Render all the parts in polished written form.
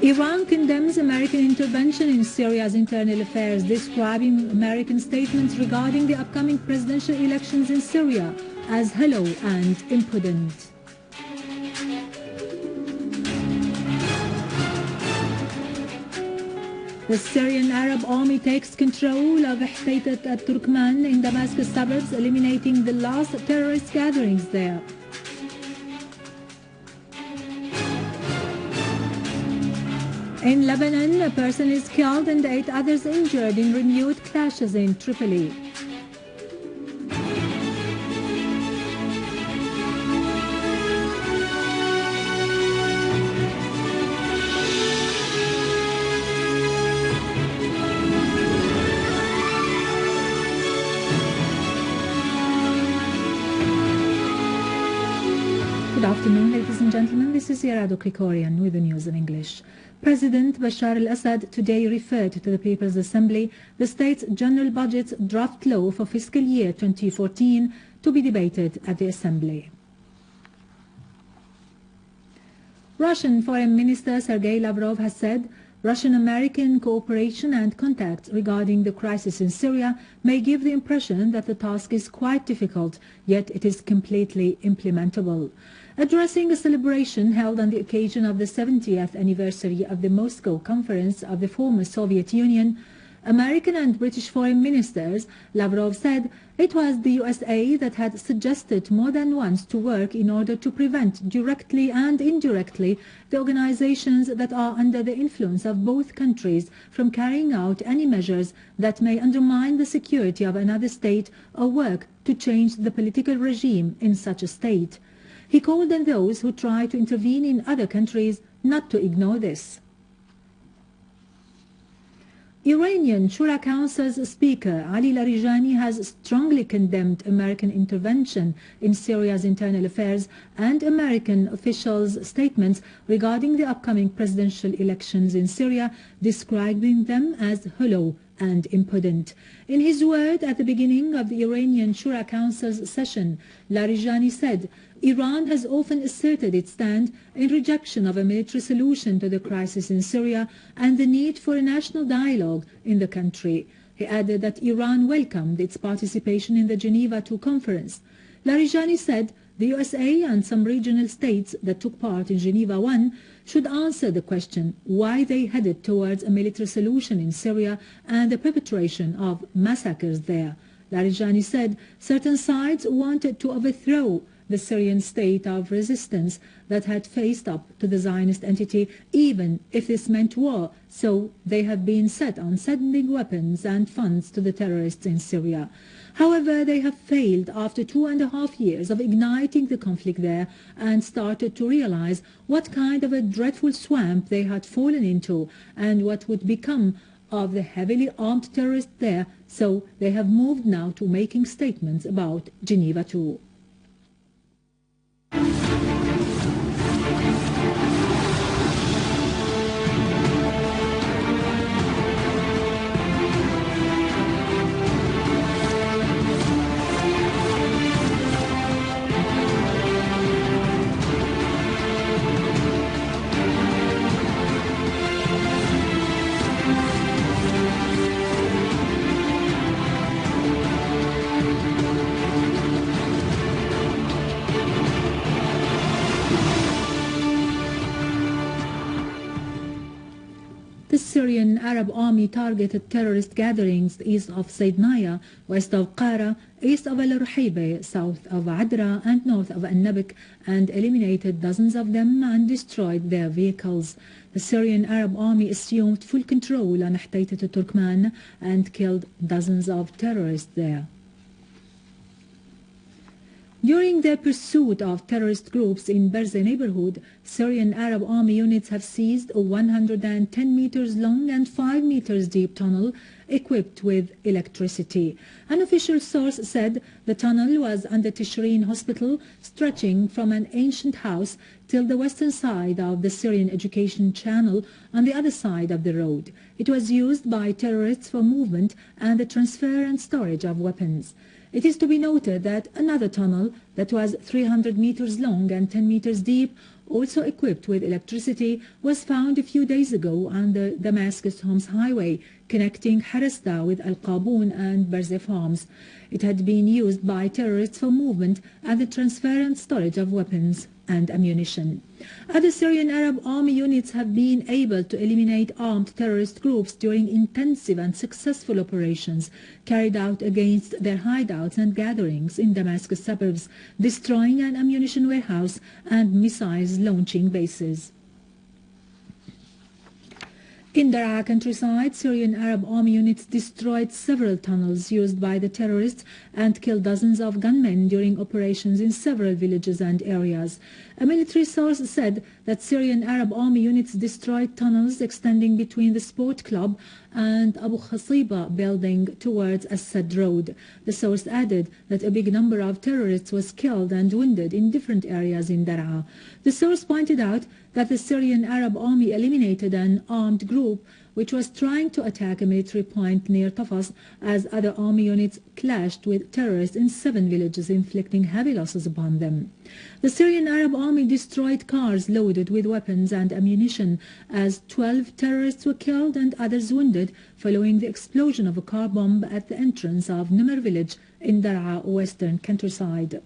Iran condemns American intervention in Syria's internal affairs, describing American statements regarding the upcoming presidential elections in Syria as hollow and impudent. The Syrian Arab army takes control of Htaitet at Turkmen in Damascus suburbs, eliminating the last terrorist gatherings there. In Lebanon, a person is killed and 8 others injured in renewed clashes in Tripoli. Good afternoon, ladies and gentlemen. This is Irado Krikorian with the news in English. President Bashar al-Assad today referred to the People's Assembly the state's general budget's draft law for fiscal year 2014 to be debated at the Assembly. Russian Foreign Minister Sergei Lavrov has said Russian-American cooperation and contacts regarding the crisis in Syria may give the impression that the task is quite difficult, yet it is completely implementable. Addressing a celebration held on the occasion of the 70th anniversary of the Moscow Conference of the former Soviet Union, American and British foreign ministers, Lavrov said it was the USA that had suggested more than once to work in order to prevent directly and indirectly the organizations that are under the influence of both countries from carrying out any measures that may undermine the security of another state or work to change the political regime in such a state. He called on those who try to intervene in other countries not to ignore this. Iranian Shura Council's Speaker Ali Larijani has strongly condemned American intervention in Syria's internal affairs and American officials' statements regarding the upcoming presidential elections in Syria, describing them as hollow and impudent. In his word at the beginning of the Iranian Shura Council's session, Larijani said, Iran has often asserted its stand in rejection of a military solution to the crisis in Syria and the need for a national dialogue in the country. He added that Iran welcomed its participation in the Geneva II conference. Larijani said the USA and some regional states that took part in Geneva I should answer the question why they headed towards a military solution in Syria and the perpetration of massacres there. Larijani said certain sides wanted to overthrow the Syrian state of resistance that had faced up to the Zionist entity, even if this meant war, so they have been set on sending weapons and funds to the terrorists in Syria. However, they have failed after 2.5 years of igniting the conflict there and started to realize what kind of a dreadful swamp they had fallen into and what would become of the heavily armed terrorists there, so they have moved now to making statements about Geneva II. The Syrian Arab army targeted terrorist gatherings east of Saydnaya, west of Qara, east of al-Ruhayba, south of Adra and north of al-Nabik, and eliminated dozens of them and destroyed their vehicles. The Syrian Arab army assumed full control on Htaitet Turkmen and killed dozens of terrorists there. During their pursuit of terrorist groups in Berze neighborhood, Syrian Arab army units have seized a 110 meters long and 5 meters deep tunnel equipped with electricity. An official source said the tunnel was under Tishreen Hospital, stretching from an ancient house till the western side of the Syrian Education Channel on the other side of the road. It was used by terrorists for movement and the transfer and storage of weapons. It is to be noted that another tunnel that was 300 meters long and 10 meters deep, also equipped with electricity, was found a few days ago on the Damascus-Homs highway, connecting Harasta with Al-Qaboon and Barzeh farms. It had been used by terrorists for movement and the transfer and storage of weapons and ammunition. Other Syrian Arab army units have been able to eliminate armed terrorist groups during intensive and successful operations carried out against their hideouts and gatherings in Damascus suburbs, destroying an ammunition warehouse and missiles launching bases. In Daraa countryside, Syrian Arab army units destroyed several tunnels used by the terrorists and killed dozens of gunmen during operations in several villages and areas. A military source said that Syrian Arab army units destroyed tunnels extending between the sport club and Abu Khasiba building towards Assad Road. The source added that a big number of terrorists was killed and wounded in different areas in Daraa. The source pointed out that the Syrian Arab army eliminated an armed group which was trying to attack a military point near Tafas, as other army units clashed with terrorists in 7 villages, inflicting heavy losses upon them. The Syrian Arab army destroyed cars loaded with weapons and ammunition, as 12 terrorists were killed and others wounded following the explosion of a car bomb at the entrance of Nimr village in Daraa western countryside.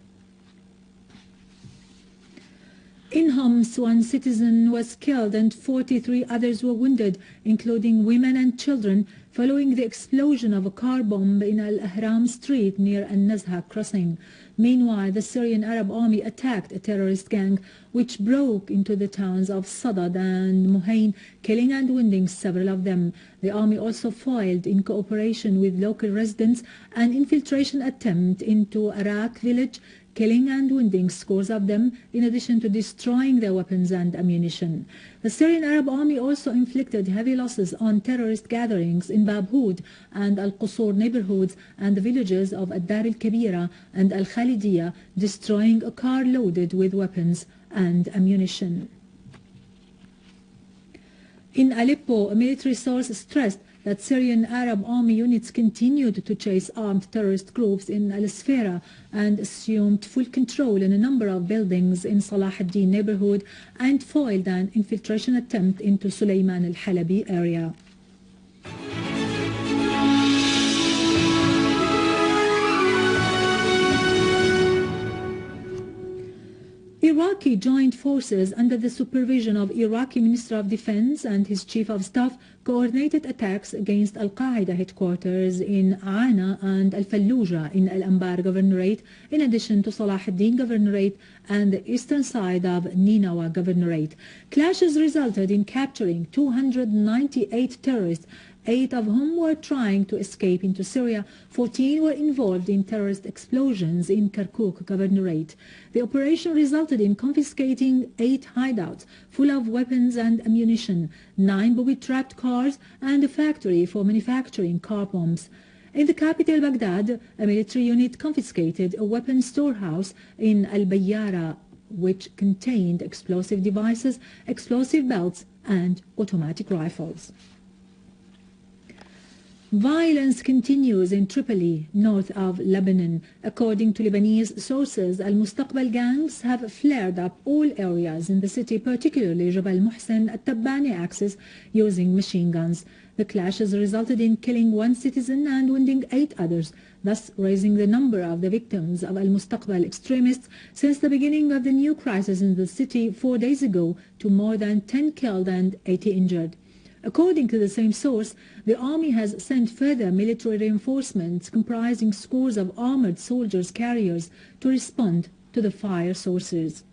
In Homs, 1 citizen was killed and 43 others were wounded, including women and children, following the explosion of a car bomb in Al-Ahram street near Al-Nazha crossing. Meanwhile, the Syrian Arab army attacked a terrorist gang which broke into the towns of Sadad and Muhain, killing and wounding several of them. The army also foiled, in cooperation with local residents, an infiltration attempt into Arak village, killing and wounding scores of them, in addition to destroying their weapons and ammunition. The Syrian Arab army also inflicted heavy losses on terrorist gatherings in Babhoud and Al-Qusur neighborhoods and the villages of Ad-Dar al-Kabira and Al-Khalidiyya, destroying a car loaded with weapons and ammunition. In Aleppo, a military source stressed that Syrian Arab army units continued to chase armed terrorist groups in Al-Sfera and assumed full control in a number of buildings in Salah ad-Din neighborhood and foiled an infiltration attempt into Sulayman al-Halabi area. Iraqi joint forces under the supervision of Iraqi Minister of Defense and his Chief of Staff coordinated attacks against Al-Qaeda headquarters in Aana and Al-Fallujah in Al-Anbar Governorate, in addition to Salah ad-Din Governorate and the eastern side of Ninawa Governorate. Clashes resulted in capturing 298 terrorists, 8 of whom were trying to escape into Syria. 14 were involved in terrorist explosions in Kirkuk Governorate. The operation resulted in confiscating 8 hideouts full of weapons and ammunition, 9 booby-trapped cars, and a factory for manufacturing car bombs. In the capital, Baghdad, a military unit confiscated a weapons storehouse in Al-Bayyara, which contained explosive devices, explosive belts, and automatic rifles. Violence continues in Tripoli, north of Lebanon. According to Lebanese sources, al-Mustaqbal gangs have flared up all areas in the city, particularly Jabal Muhsin at-Tabbani axis, using machine guns. The clashes resulted in killing 1 citizen and wounding 8 others, thus raising the number of the victims of al-Mustaqbal extremists since the beginning of the new crisis in the city 4 days ago to more than 10 killed and 80 injured. According to the same source, the army has sent further military reinforcements comprising scores of armored soldiers carriers to respond to the fire sources.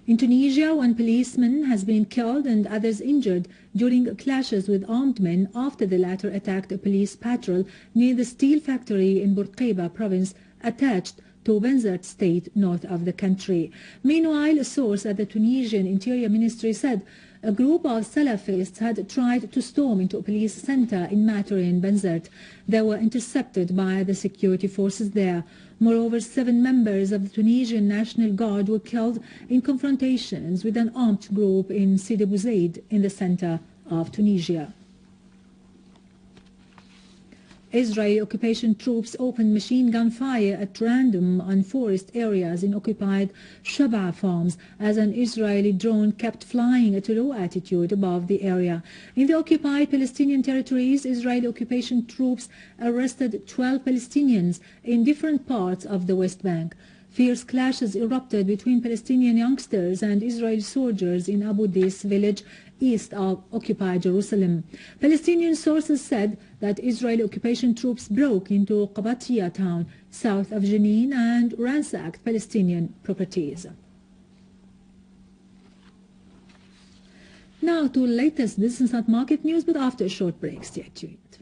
In Tunisia, 1 policeman has been killed and others injured during clashes with armed men after the latter attacked a police patrol near the steel factory in Bourguiba province attached to Benzert state north of the country. Meanwhile, a source at the Tunisian Interior Ministry said a group of Salafists had tried to storm into a police center in Maturin, Benzert. They were intercepted by the security forces there. Moreover, 7 members of the Tunisian National Guard were killed in confrontations with an armed group in Sidi Bouzaid in the center of Tunisia. Israeli occupation troops opened machine gun fire at random on forest areas in occupied Shab'a farms as an Israeli drone kept flying at a low altitude above the area. In the occupied Palestinian territories, Israeli occupation troops arrested 12 Palestinians in different parts of the West Bank. Fierce clashes erupted between Palestinian youngsters and Israeli soldiers in Abu Dis village east of occupied Jerusalem. Palestinian sources said that Israeli occupation troops broke into Qabatia town south of Jenin and ransacked Palestinian properties. Now to latest business and market news, but after a short break, stay tuned.